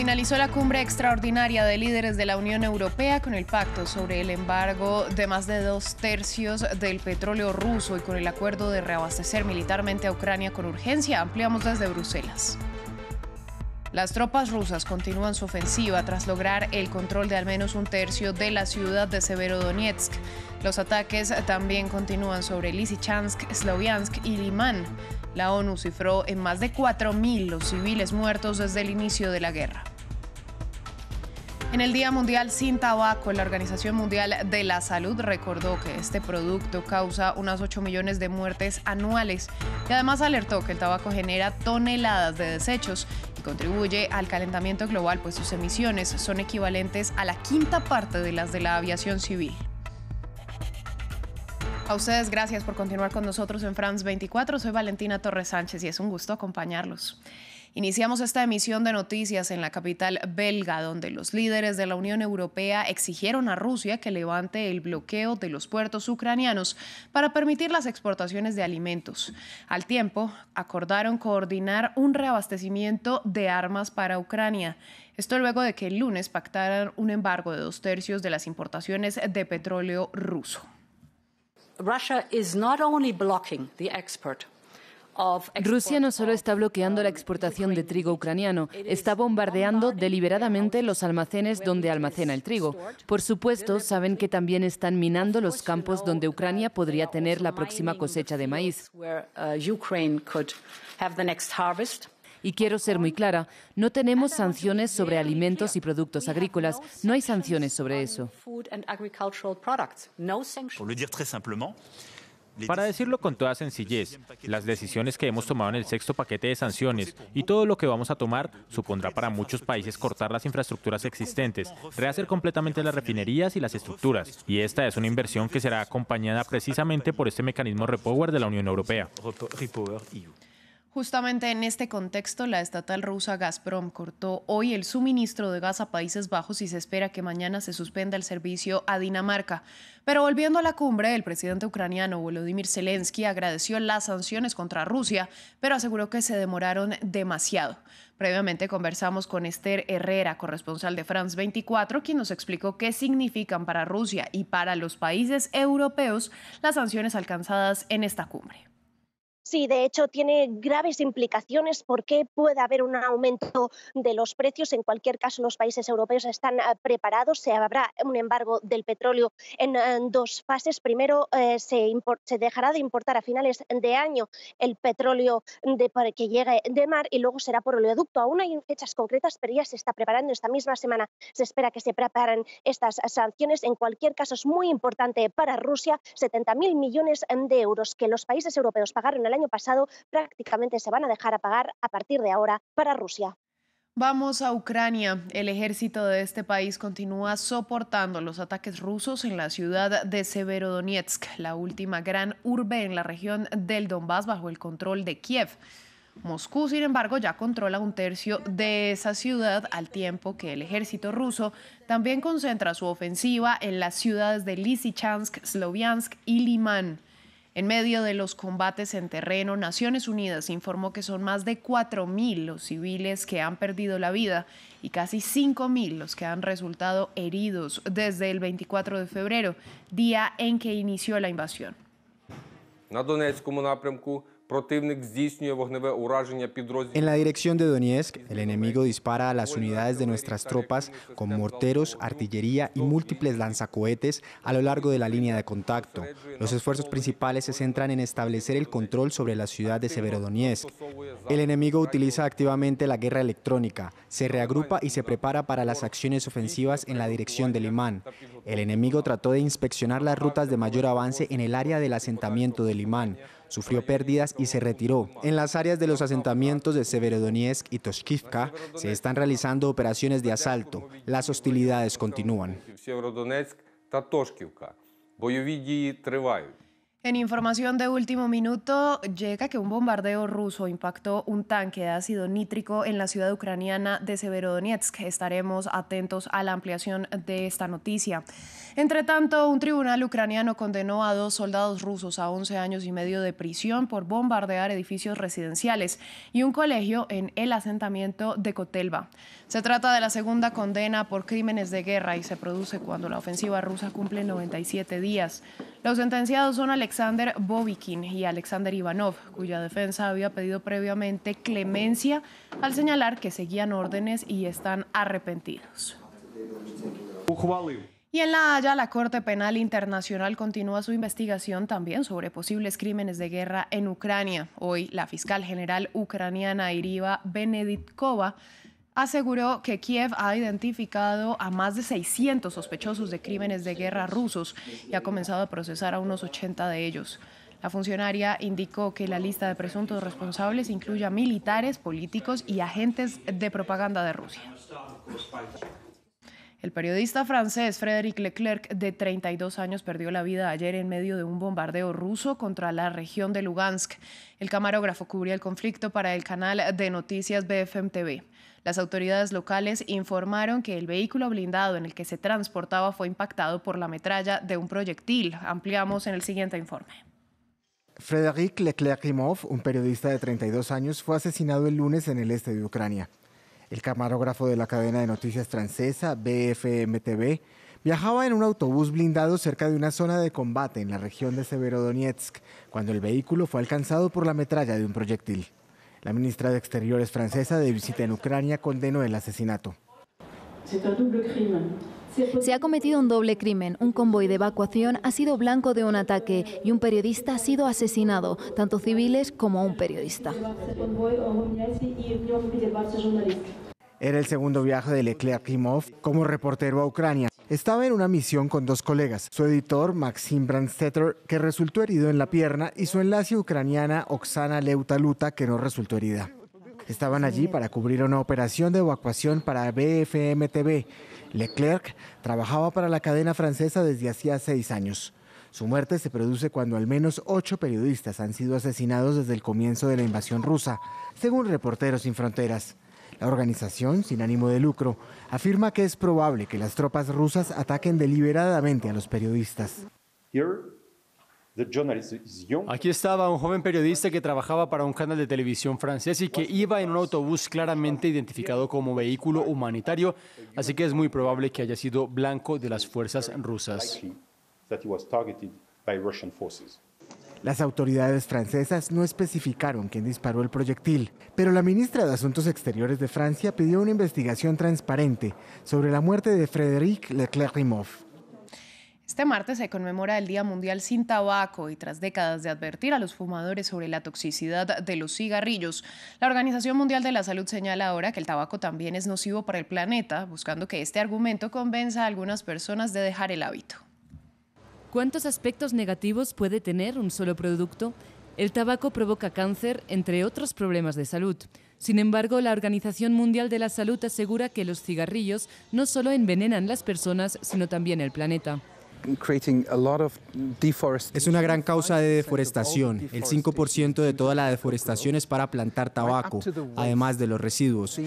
Finalizó la cumbre extraordinaria de líderes de la Unión Europea con el pacto sobre el embargo de más de 2/3 del petróleo ruso y con el acuerdo de reabastecer militarmente a Ucrania con urgencia. Ampliamos desde Bruselas. Las tropas rusas continúan su ofensiva tras lograr el control de al menos 1/3 de la ciudad de Severodonetsk. Los ataques también continúan sobre Lysychansk, Sloviansk y Liman. La ONU cifró en más de 4.000 los civiles muertos desde el inicio de la guerra. En el Día Mundial sin Tabaco, la Organización Mundial de la Salud recordó que este producto causa unas 8 millones de muertes anuales y además alertó que el tabaco genera toneladas de desechos y contribuye al calentamiento global, pues sus emisiones son equivalentes a la quinta parte de las de la aviación civil. A ustedes, gracias por continuar con nosotros en France 24. Soy Valentina Torres Sánchez y es un gusto acompañarlos. Iniciamos esta emisión de noticias en la capital belga, donde los líderes de la Unión Europea exigieron a Rusia que levante el bloqueo de los puertos ucranianos para permitir las exportaciones de alimentos. Al tiempo, acordaron coordinar un reabastecimiento de armas para Ucrania. Esto luego de que el lunes pactaran un embargo de 2/3 de las importaciones de petróleo ruso. Rusia no solo está bloqueando la exportación de trigo ucraniano, está bombardeando deliberadamente los almacenes donde almacena el trigo. Por supuesto, saben que también están minando los campos donde Ucrania podría tener la próxima cosecha de maíz. Y quiero ser muy clara, no tenemos sanciones sobre alimentos y productos agrícolas, no hay sanciones sobre eso. Para decirlo con toda sencillez, las decisiones que hemos tomado en el sexto paquete de sanciones y todo lo que vamos a tomar supondrá para muchos países cortar las infraestructuras existentes, rehacer completamente las refinerías y las estructuras. Y esta es una inversión que será acompañada precisamente por este mecanismo Repower de la Unión Europea. Justamente en este contexto, la estatal rusa Gazprom cortó hoy el suministro de gas a Países Bajos y se espera que mañana se suspenda el servicio a Dinamarca. Pero volviendo a la cumbre, el presidente ucraniano Volodymyr Zelensky agradeció las sanciones contra Rusia, pero aseguró que se demoraron demasiado. Previamente conversamos con Esther Herrera, corresponsal de France 24, quien nos explicó qué significan para Rusia y para los países europeos las sanciones alcanzadas en esta cumbre. Sí, de hecho tiene graves implicaciones porque puede haber un aumento de los precios. En cualquier caso, los países europeos están preparados. Se habrá un embargo del petróleo en dos fases. Primero, se dejará de importar a finales de año el petróleo que llegue de mar y luego será por oleoducto. Aún hay fechas concretas, pero ya se está preparando. Esta misma semana se espera que se preparen estas sanciones. En cualquier caso, es muy importante para Rusia. 70.000 millones de euros que los países europeos pagaron el año pasado prácticamente se van a dejar a pagar a partir de ahora para Rusia. Vamos a Ucrania. El ejército de este país continúa soportando los ataques rusos en la ciudad de Severodonetsk, la última gran urbe en la región del Donbass bajo el control de Kiev. Moscú, sin embargo, ya controla 1/3 de esa ciudad, al tiempo que el ejército ruso también concentra su ofensiva en las ciudades de Lysychansk, Sloviansk y Liman. En medio de los combates en terreno, Naciones Unidas informó que son más de 4.000 los civiles que han perdido la vida y casi 5.000 los que han resultado heridos desde el 24 de febrero, día en que inició la invasión. En la dirección de Donetsk, el enemigo dispara a las unidades de nuestras tropas con morteros, artillería y múltiples lanzacohetes a lo largo de la línea de contacto. Los esfuerzos principales se centran en establecer el control sobre la ciudad de Severodonetsk. El enemigo utiliza activamente la guerra electrónica, se reagrupa y se prepara para las acciones ofensivas en la dirección de Liman. El enemigo trató de inspeccionar las rutas de mayor avance en el área del asentamiento de Liman. Sufrió pérdidas y se retiró. En las áreas de los asentamientos de Severodonetsk y Toshkivka se están realizando operaciones de asalto. Las hostilidades continúan. En información de último minuto, llega que un bombardeo ruso impactó un tanque de ácido nítrico en la ciudad ucraniana de Severodonetsk. Estaremos atentos a la ampliación de esta noticia. Entre tanto, un tribunal ucraniano condenó a 2 soldados rusos a 11 años y medio de prisión por bombardear edificios residenciales y un colegio en el asentamiento de Kotelva. Se trata de la segunda condena por crímenes de guerra y se produce cuando la ofensiva rusa cumple 97 días. Los sentenciados son Alexander Bovikin y Alexander Ivanov, cuya defensa había pedido previamente clemencia al señalar que seguían órdenes y están arrepentidos. Y en La Haya, la Corte Penal Internacional continúa su investigación también sobre posibles crímenes de guerra en Ucrania. Hoy, la fiscal general ucraniana Iriva Beneditkova aseguró que Kiev ha identificado a más de 600 sospechosos de crímenes de guerra rusos y ha comenzado a procesar a unos 80 de ellos. La funcionaria indicó que la lista de presuntos responsables incluye a militares, políticos y agentes de propaganda de Rusia. El periodista francés Frédéric Leclerc, de 32 años, perdió la vida ayer en medio de un bombardeo ruso contra la región de Lugansk. El camarógrafo cubría el conflicto para el canal de noticias BFM TV. Las autoridades locales informaron que el vehículo blindado en el que se transportaba fue impactado por la metralla de un proyectil. Ampliamos en el siguiente informe. Frédéric Leclerc-Rimov, un periodista de 32 años, fue asesinado el lunes en el este de Ucrania. El camarógrafo de la cadena de noticias francesa BFM TV viajaba en un autobús blindado cerca de una zona de combate en la región de Severodonetsk, cuando el vehículo fue alcanzado por la metralla de un proyectil. La ministra de Exteriores francesa de visita en Ucrania condenó el asesinato. Se ha cometido un doble crimen. Un convoy de evacuación ha sido blanco de un ataque y un periodista ha sido asesinado, tanto civiles como un periodista. Era el segundo viaje de Leclerc-Rimov como reportero a Ucrania. Estaba en una misión con 2 colegas, su editor Maxim Brandstetter, que resultó herido en la pierna, y su enlace ucraniana Oksana Leutaluta, que no resultó herida. Estaban allí para cubrir una operación de evacuación para BFM TV. Leclerc trabajaba para la cadena francesa desde hacía 6 años. Su muerte se produce cuando al menos 8 periodistas han sido asesinados desde el comienzo de la invasión rusa, según Reporteros Sin Fronteras. La organización, sin ánimo de lucro, afirma que es probable que las tropas rusas ataquen deliberadamente a los periodistas. Aquí estaba un joven periodista que trabajaba para un canal de televisión francés y que iba en un autobús claramente identificado como vehículo humanitario, así que es muy probable que haya sido blanco de las fuerzas rusas. Las autoridades francesas no especificaron quién disparó el proyectil, pero la ministra de Asuntos Exteriores de Francia pidió una investigación transparente sobre la muerte de Frédéric Leclerc-Rimov. Este martes se conmemora el Día Mundial sin Tabaco y tras décadas de advertir a los fumadores sobre la toxicidad de los cigarrillos, la Organización Mundial de la Salud señala ahora que el tabaco también es nocivo para el planeta, buscando que este argumento convenza a algunas personas de dejar el hábito. ¿Cuántos aspectos negativos puede tener un solo producto? El tabaco provoca cáncer, entre otros problemas de salud. Sin embargo, la Organización Mundial de la Salud asegura que los cigarrillos no solo envenenan las personas, sino también el planeta. Es una gran causa de deforestación. El 5% de toda la deforestación es para plantar tabaco, además de los residuos.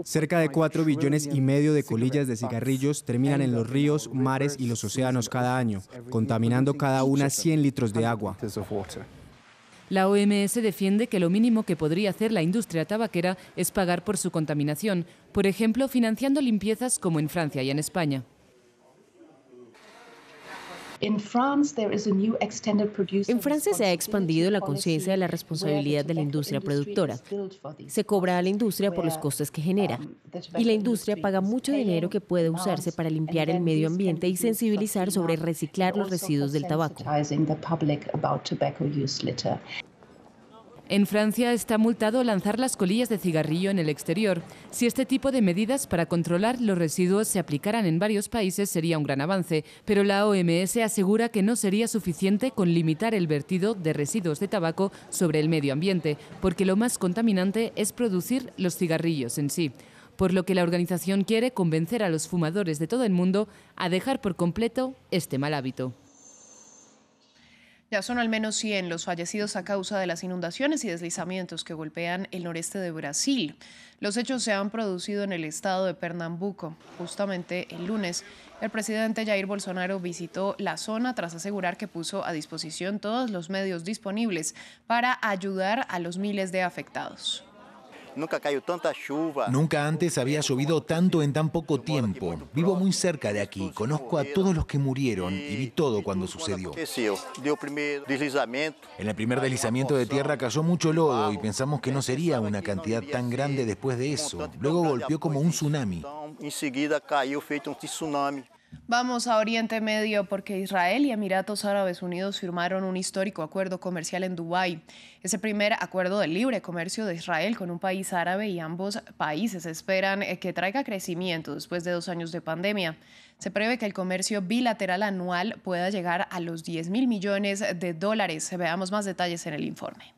Cerca de 4,5 billones de colillas de cigarrillos terminan en los ríos, mares y los océanos cada año, contaminando cada una 100 litros de agua. La OMS defiende que lo mínimo que podría hacer la industria tabaquera es pagar por su contaminación, por ejemplo, financiando limpiezas como en Francia y en España. En Francia se ha expandido la conciencia de la responsabilidad de la industria productora. Se cobra a la industria por los costes que genera y la industria paga mucho dinero que puede usarse para limpiar el medio ambiente y sensibilizar sobre reciclar los residuos del tabaco. En Francia está multado lanzar las colillas de cigarrillo en el exterior. Si este tipo de medidas para controlar los residuos se aplicaran en varios países sería un gran avance, pero la OMS asegura que no sería suficiente con limitar el vertido de residuos de tabaco sobre el medio ambiente, porque lo más contaminante es producir los cigarrillos en sí. Por lo que la organización quiere convencer a los fumadores de todo el mundo a dejar por completo este mal hábito. Ya son al menos 100 los fallecidos a causa de las inundaciones y deslizamientos que golpean el noreste de Brasil. Los hechos se han producido en el estado de Pernambuco. Justamente el lunes, El presidente Jair Bolsonaro visitó la zona tras asegurar que puso a disposición todos los medios disponibles para ayudar a los miles de afectados. Nunca antes había llovido tanto en tan poco tiempo. Vivo muy cerca de aquí, conozco a todos los que murieron y vi todo cuando sucedió. En el primer deslizamiento de tierra cayó mucho lodo y pensamos que no sería una cantidad tan grande después de eso. Luego golpeó como un tsunami. Vamos a Oriente Medio porque Israel y Emiratos Árabes Unidos firmaron un histórico acuerdo comercial en Dubái. Es el primer acuerdo de libre comercio de Israel con un país árabe y ambos países esperan que traiga crecimiento después de 2 años de pandemia. Se prevé que el comercio bilateral anual pueda llegar a los $10.000 millones. Veamos más detalles en el informe.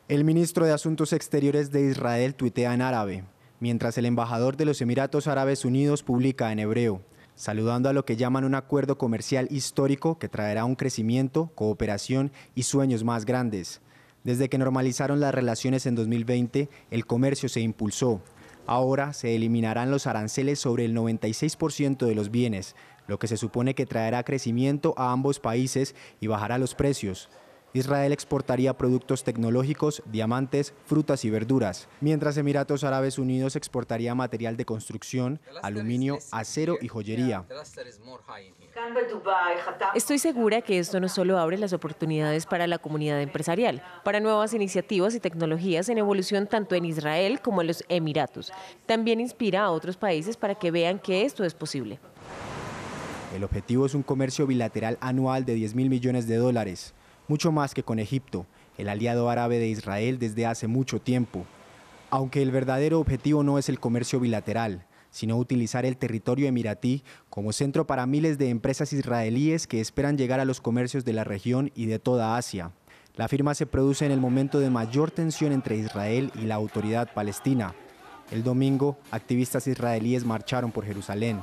El ministro de Asuntos Exteriores de Israel tuitea en árabe, mientras el embajador de los Emiratos Árabes Unidos publica en hebreo, saludando a lo que llaman un acuerdo comercial histórico que traerá un crecimiento, cooperación y sueños más grandes. Desde que normalizaron las relaciones en 2020, el comercio se impulsó. Ahora se eliminarán los aranceles sobre el 96% de los bienes, lo que se supone que traerá crecimiento a ambos países y bajará los precios. Israel exportaría productos tecnológicos, diamantes, frutas y verduras, mientras Emiratos Árabes Unidos exportaría material de construcción, aluminio, acero y joyería. Estoy segura que esto no solo abre las oportunidades para la comunidad empresarial, para nuevas iniciativas y tecnologías en evolución tanto en Israel como en los Emiratos. También inspira a otros países para que vean que esto es posible. El objetivo es un comercio bilateral anual de $10.000 millones. Mucho más que con Egipto, el aliado árabe de Israel desde hace mucho tiempo. Aunque el verdadero objetivo no es el comercio bilateral, sino utilizar el territorio emiratí como centro para miles de empresas israelíes que esperan llegar a los comercios de la región y de toda Asia. La firma se produce en el momento de mayor tensión entre Israel y la autoridad palestina. El domingo, activistas israelíes marcharon por Jerusalén.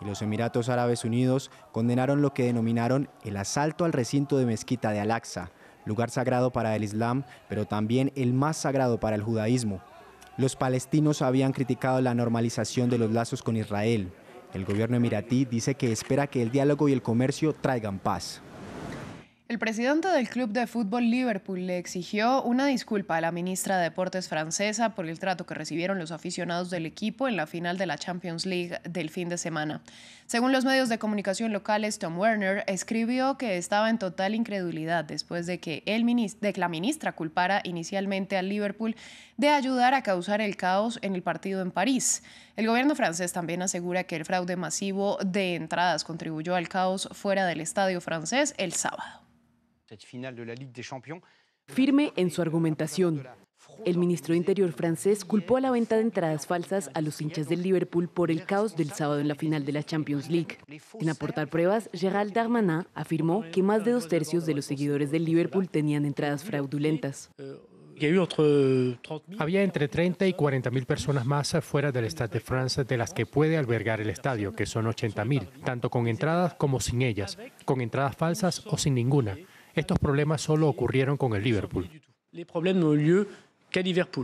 Y los Emiratos Árabes Unidos condenaron lo que denominaron el asalto al recinto de Mezquita de Al-Aqsa, lugar sagrado para el Islam, pero también el más sagrado para el judaísmo. Los palestinos habían criticado la normalización de los lazos con Israel. El gobierno emiratí dice que espera que el diálogo y el comercio traigan paz. El presidente del club de fútbol Liverpool le exigió una disculpa a la ministra de Deportes francesa por el trato que recibieron los aficionados del equipo en la final de la Champions League del fin de semana. Según los medios de comunicación locales, Tom Werner escribió que estaba en total incredulidad después de que la ministra culpara inicialmente al Liverpool de ayudar a causar el caos en el partido en París. El gobierno francés también asegura que el fraude masivo de entradas contribuyó al caos fuera del estadio francés el sábado. Firme en su argumentación, el ministro de Interior francés culpó a la venta de entradas falsas a los hinchas del Liverpool por el caos del sábado en la final de la Champions League. En aportar pruebas, Gérald Darmanin afirmó que más de 2/3 de los seguidores del Liverpool tenían entradas fraudulentas. Había entre 30 y 40.000 personas más fuera del Stade de France de las que puede albergar el estadio, que son 80.000, tanto con entradas como sin ellas, con entradas falsas o sin ninguna. Estos problemas solo ocurrieron con el Liverpool.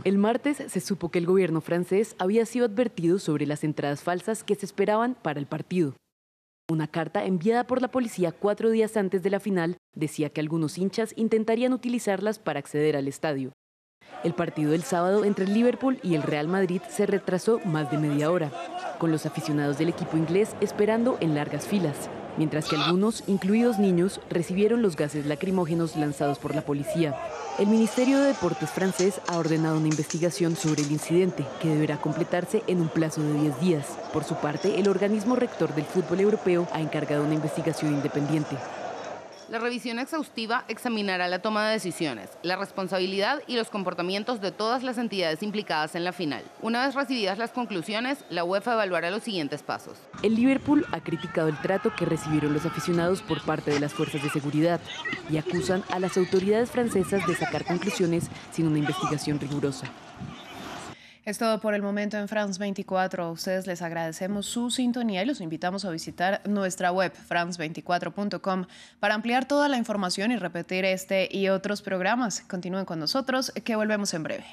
El martes se supo que el gobierno francés había sido advertido sobre las entradas falsas que se esperaban para el partido. Una carta enviada por la policía 4 días antes de la final decía que algunos hinchas intentarían utilizarlas para acceder al estadio. El partido del sábado entre el Liverpool y el Real Madrid se retrasó más de media hora, con los aficionados del equipo inglés esperando en largas filas, mientras que algunos, incluidos niños, recibieron los gases lacrimógenos lanzados por la policía. El Ministerio de Deportes francés ha ordenado una investigación sobre el incidente, que deberá completarse en un plazo de 10 días. Por su parte, el organismo rector del fútbol europeo ha encargado una investigación independiente. La revisión exhaustiva examinará la toma de decisiones, la responsabilidad y los comportamientos de todas las entidades implicadas en la final. Una vez recibidas las conclusiones, la UEFA evaluará los siguientes pasos. El Liverpool ha criticado el trato que recibieron los aficionados por parte de las fuerzas de seguridad y acusan a las autoridades francesas de sacar conclusiones sin una investigación rigurosa. Es todo por el momento en France 24. A ustedes les agradecemos su sintonía y los invitamos a visitar nuestra web france24.com para ampliar toda la información y repetir este y otros programas. Continúen con nosotros, que volvemos en breve.